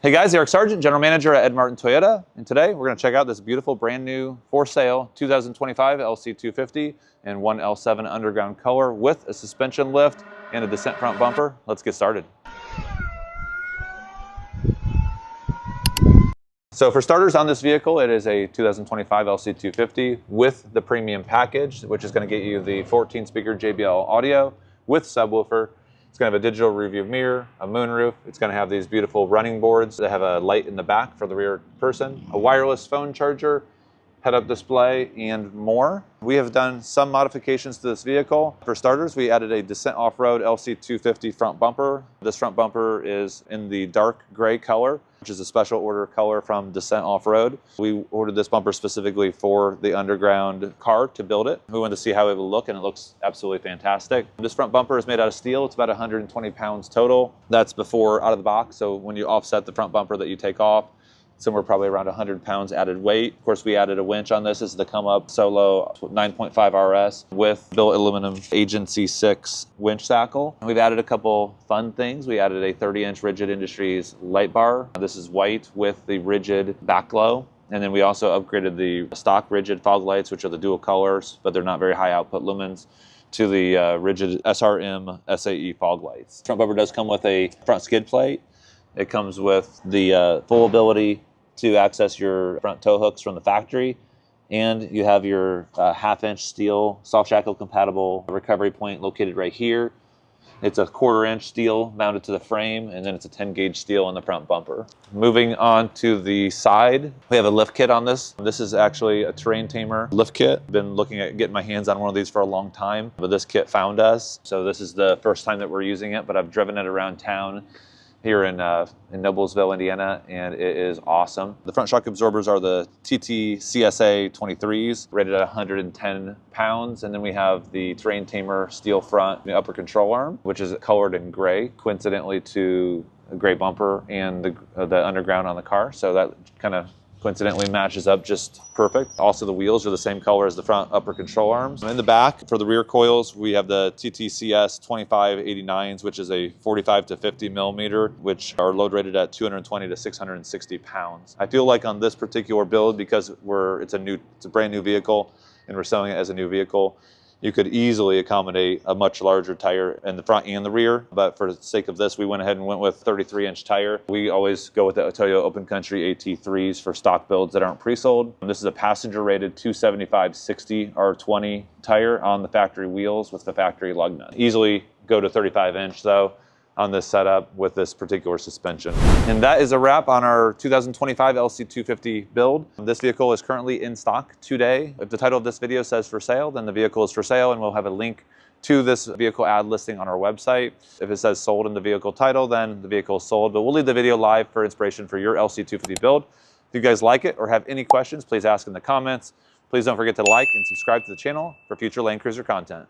Hey guys, Eric Sargent, General Manager at Ed Martin Toyota, and today we're going to check out this beautiful brand new for sale 2025 LC250 in 1L7 underground color with a suspension lift and a Dissent front bumper. Let's get started. So for starters on this vehicle, it is a 2025 LC250 with the premium package, which is going to get you the 14-speaker JBL audio with subwoofer. It's going to have a digital rear view mirror, a moonroof. It's going to have these beautiful running boards that have a light in the back for the rear person, a wireless phone charger, head-up display, and more. We have done some modifications to this vehicle. For starters, we added a Dissent Off-Road LC250 front bumper. This front bumper is in the dark gray color, which is a special order color from Dissent Off-Road. We ordered this bumper specifically for the underground car to build it. We wanted to see how it would look, and it looks absolutely fantastic. This front bumper is made out of steel. It's about 120 pounds total. That's before out of the box. So when you offset the front bumper that you take off, somewhere probably around 100 pounds added weight. Of course, we added a winch on this. This is the Come Up Solo 9.5 RS with billet aluminum Agency 6 winch saddle. We've added a couple fun things. We added a 30-inch Rigid Industries light bar. This is white with the rigid back glow. And then we also upgraded the stock rigid fog lights, which are the dual colors, but they're not very high output lumens, to the rigid SRM SAE fog lights. Front bumper does come with a front skid plate. It comes with the full ability to access your front tow hooks from the factory, and you have your half-inch steel soft shackle compatible recovery point located right here. It's a 1/4-inch steel mounted to the frame, and then it's a 10-gauge steel on the front bumper. Moving on to the side, we have a lift kit on this. This is actually a Terrain Tamer lift kit. Been looking at getting my hands on one of these for a long time, but this kit found us. So this is the first time that we're using it, but I've driven it around town here in Noblesville, Indiana, and it is awesome. The front shock absorbers are the TT CSA 23s, rated at 110 pounds. And then we have the Terrain Tamer steel front upper control arm, which is colored in gray, coincidentally to a gray bumper and the underground on the car. So that kind of coincidentally matches up just perfect. Also, the wheels are the same color as the front upper control arms. In the back, for the rear coils, we have the TTCS 2589s, which is a 45 to 50 millimeter, which are load rated at 220 to 660 pounds. I feel like on this particular build, because it's a brand new vehicle and we're selling it as a new vehicle, you could easily accommodate a much larger tire in the front and the rear. But for the sake of this, we went ahead and went with 33-inch tire. We always go with the Toyota Open Country AT3s for stock builds that aren't pre-sold. This is a passenger-rated 275/60 R20 tire on the factory wheels with the factory lug nut. Easily go to 35-inch though on this setup with this particular suspension. And that is a wrap on our 2025 LC250 build. This vehicle is currently in stock today. If the title of this video says for sale, then the vehicle is for sale, and we'll have a link to this vehicle ad listing on our website. If it says sold in the vehicle title, then the vehicle is sold, but we'll leave the video live for inspiration for your LC250 build. If you guys like it or have any questions, please ask in the comments. Please don't forget to like and subscribe to the channel for future Land Cruiser content.